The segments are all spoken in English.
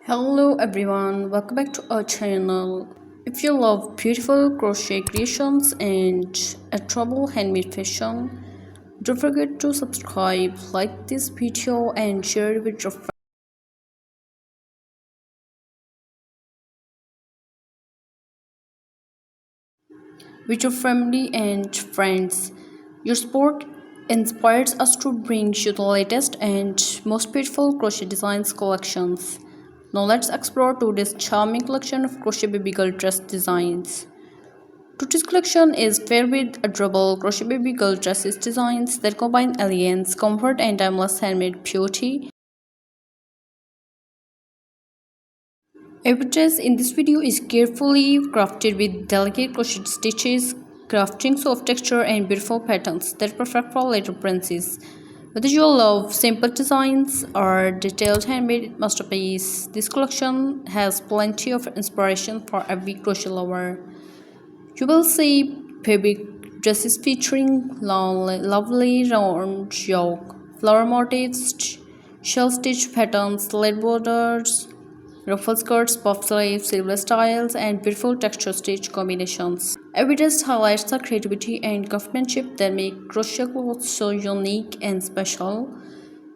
Hello everyone, welcome back to our channel. If you love beautiful crochet creations and adorable handmade fashion, don't forget to subscribe, like this video and share it with your family and friends. Your support inspires us to bring you the latest and most beautiful crochet designs collections. Now let's explore today's charming collection of crochet baby girl dress designs. Today's collection is filled with adorable crochet baby girl dresses designs that combine elegance, comfort, and timeless handmade beauty. Every dress in this video is carefully crafted with delicate crochet stitches, crafting soft texture and beautiful patterns that are perfect for later princess. Whether you love simple designs or detailed handmade masterpiece, this collection has plenty of inspiration for every crochet lover. You will see baby dresses featuring lovely round yoke, flower motifs, shell stitch patterns, lead borders, ruffle skirts, puff sleeves, silver styles, and beautiful texture stitch combinations. Every dress highlights the creativity and craftsmanship that make crochet clothes so unique and special.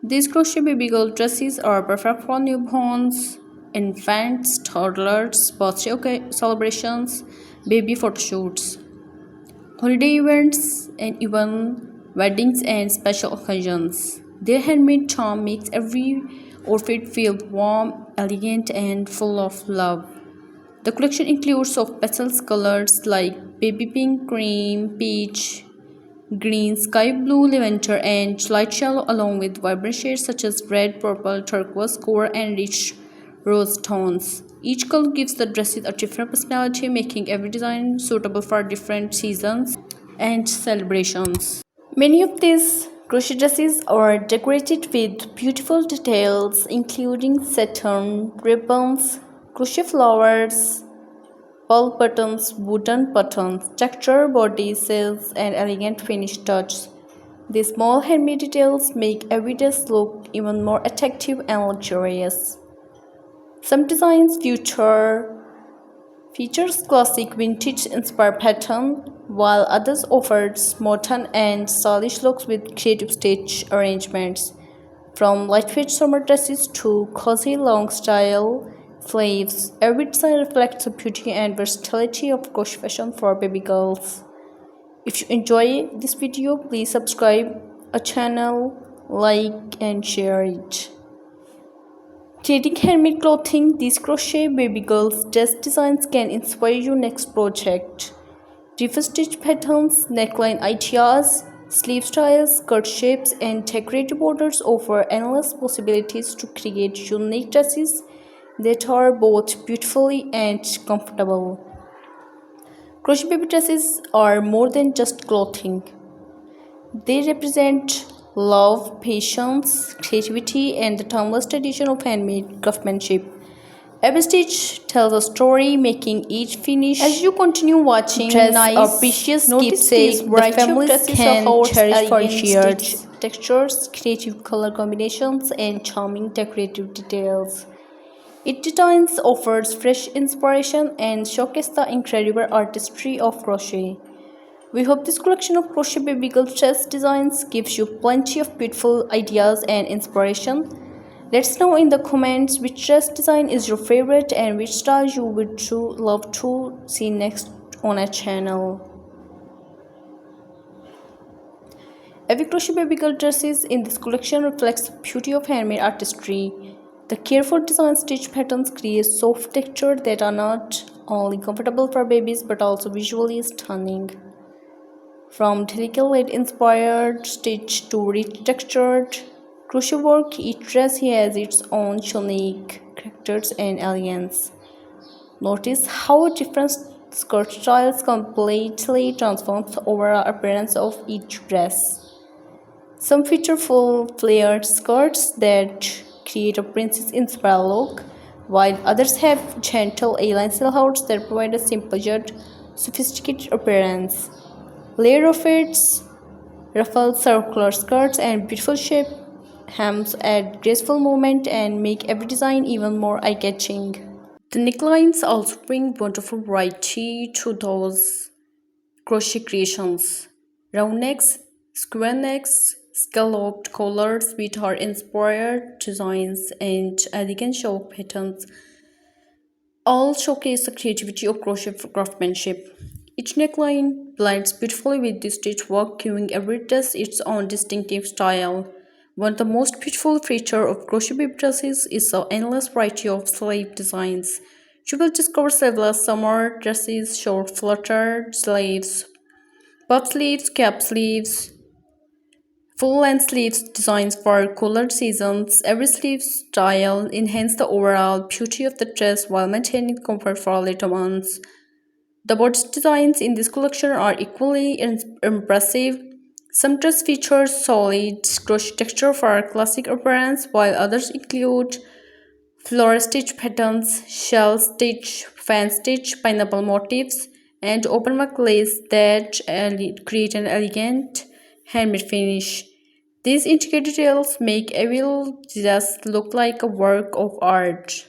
These crochet baby girl dresses are perfect for newborns, infants, toddlers, birthday celebrations, baby photo shoots, holiday events, and even weddings and special occasions. Their handmade charm makes every outfit feel warm, elegant, and full of love. The collection includes soft pastel colors like baby pink, cream, peach, green, sky blue, lavender, and light yellow, along with vibrant shades such as red, purple, turquoise, coral, and rich rose tones. Each color gives the dresses a different personality, making every design suitable for different seasons and celebrations. Many of these crochet dresses are decorated with beautiful details, including satin, ribbons, crochet flowers, pearl buttons, wooden buttons, texture bodices, and elegant finished touches. These small handmade details make every dress look even more attractive and luxurious. Some designs features classic vintage inspired pattern, while others offers modern and stylish looks with creative stitch arrangements. From lightweight summer dresses to cozy long style sleeves, every design reflects the beauty and versatility of crochet fashion for baby girls. If you enjoy this video, please subscribe our channel, like and share it. Creating handmade clothing, these crochet baby girls dress designs can inspire your next project. Different stitch patterns, neckline ideas, sleeve styles, skirt shapes, and decorative borders offer endless possibilities to create unique dresses that are both beautifully and comfortable. Crochet baby dresses are more than just clothing. They represent love, patience, creativity, and the timeless tradition of handmade craftsmanship. Every stitch tells a story, making each finish. As you continue watching, dress nice, precious keepsake the families can cherish for shared textures, creative color combinations, and charming decorative details. Each design offers fresh inspiration and showcases the incredible artistry of crochet. We hope this collection of crochet baby girl dress designs gives you plenty of beautiful ideas and inspiration. Let us know in the comments which dress design is your favorite and which style you would love to see next on our channel. Every crochet baby girl dresses in this collection reflects the beauty of handmade artistry. The careful design stitch patterns create soft texture that are not only comfortable for babies but also visually stunning. From delicately inspired stitch to rich textured crochet work, each dress has its own unique characters and elegance. Notice how different skirt styles completely transforms the overall appearance of each dress. Some feature full flared skirts that create a princess-inspired look, while others have gentle A-line silhouettes that provide a simple yet sophisticated appearance. Layer outfits, ruffled circular skirts, and beautiful shape hems add graceful movement and make every design even more eye-catching. The necklines also bring wonderful variety to those crochet creations. Round necks, square necks, scalloped collars with her inspired designs and elegant shock patterns all showcase the creativity of crochet craftsmanship. Each neckline blends beautifully with the stitch work, giving every dress its own distinctive style. One of the most beautiful features of crochet baby dresses is the endless variety of sleeve designs. You will discover several summer dresses, short fluttered sleeves, puff sleeves, cap sleeves, full-length sleeves designs for cooler seasons. Every sleeve style enhances the overall beauty of the dress while maintaining comfort for later months. The bodice designs in this collection are equally impressive. Some dress feature solid crochet texture for classic appearance, while others include floral stitch patterns, shell stitch, fan stitch, pineapple motifs, and openwork lace that create an elegant handmade finish. These intricate details make every dress look like a work of art.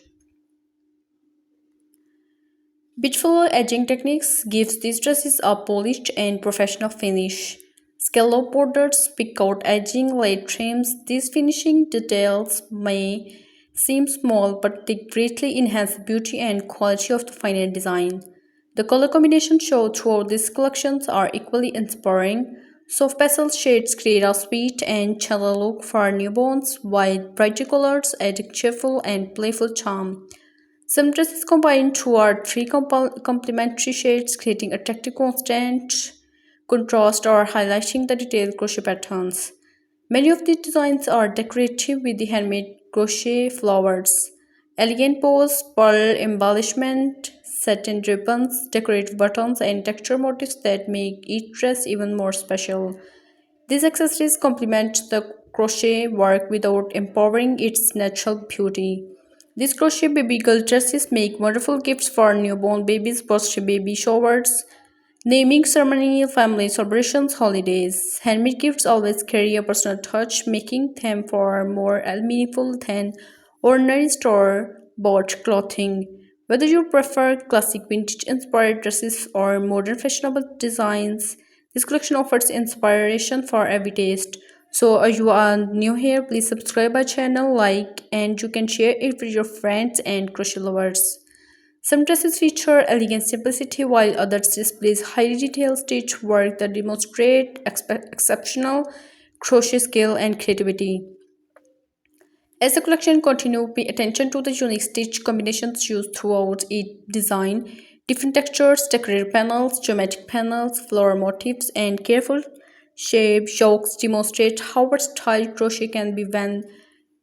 Beautiful edging techniques gives these dresses a polished and professional finish. Scallop borders, pick out edging, lace trims, these finishing details may seem small but they greatly enhance the beauty and quality of the final design. The color combinations shown throughout these collections are equally inspiring. Soft pastel shades create a sweet and chill look for newborns, while brighter colors add a cheerful and playful charm. Some dresses combine two or three complementary shades, creating attractive constant contrast or highlighting the detailed crochet patterns. Many of these designs are decorative with the handmade crochet flowers, elegant bows, pearl embellishment, satin ribbons, decorative buttons, and texture motifs that make each dress even more special. These accessories complement the crochet work without empowering its natural beauty. These crochet baby girl dresses make wonderful gifts for newborn babies, birthday baby showers, naming ceremony, family celebrations, holidays. Handmade gifts always carry a personal touch, making them far more meaningful than ordinary store bought clothing. Whether you prefer classic vintage inspired dresses or modern fashionable designs, this collection offers inspiration for every taste. So, you are new here, please subscribe our channel, like, and you can share it with your friends and crochet lovers. Some dresses feature elegant simplicity, while others display highly detailed stitch work that demonstrate exceptional crochet skill and creativity. As the collection continues, pay attention to the unique stitch combinations used throughout each design. Different textures, decorative panels, geometric panels, floral motifs, and careful shape shocks demonstrate how versatile crochet can be when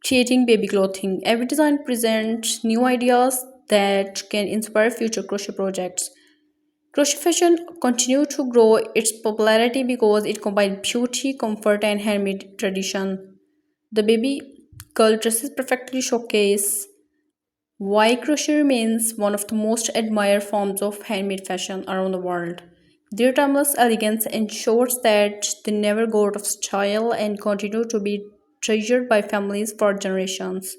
creating baby clothing. Every design presents new ideas that can inspire future crochet projects. Crochet fashion continues to grow its popularity because it combines beauty, comfort, and handmade tradition. The baby girl dresses perfectly showcase why crochet remains one of the most admired forms of handmade fashion around the world. Their timeless elegance ensures that they never go out of style and continue to be treasured by families for generations.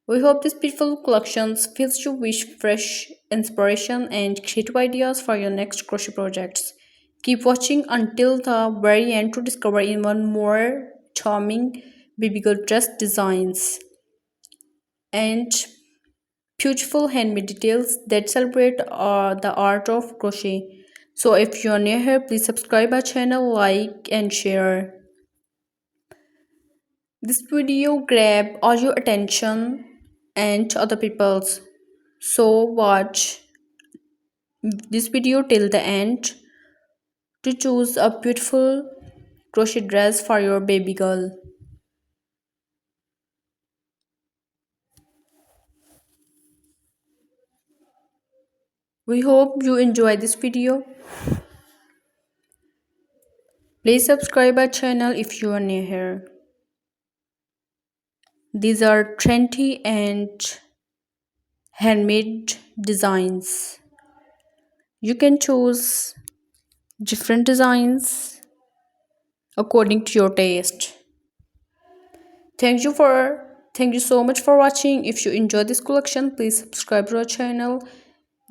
We hope these beautiful collections fills you with fresh inspiration and creative ideas for your next crochet projects. Keep watching until the very end to discover even more charming baby girl dress designs and beautiful handmade details that celebrate the art of crochet. So if you are new here, please subscribe our channel, like and share. This video grab all your attention and other people's. So watch this video till the end to choose a beautiful crochet dress for your baby girl. We hope you enjoy this video. Please subscribe our channel if you are new here. These are trendy and handmade designs. You can choose different designs according to your taste. Thank you so much for watching. If you enjoyed this collection, please subscribe to our channel.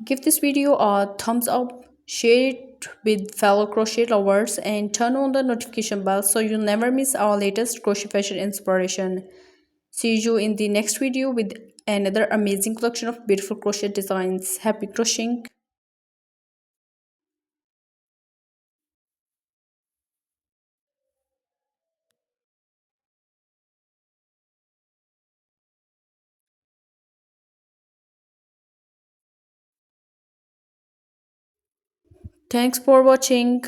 Give this video a thumbs up, share it with fellow crochet lovers, and turn on the notification bell so you never miss our latest crochet fashion inspiration. See you in the next video with another amazing collection of beautiful crochet designs. Happy crocheting! Thanks for watching.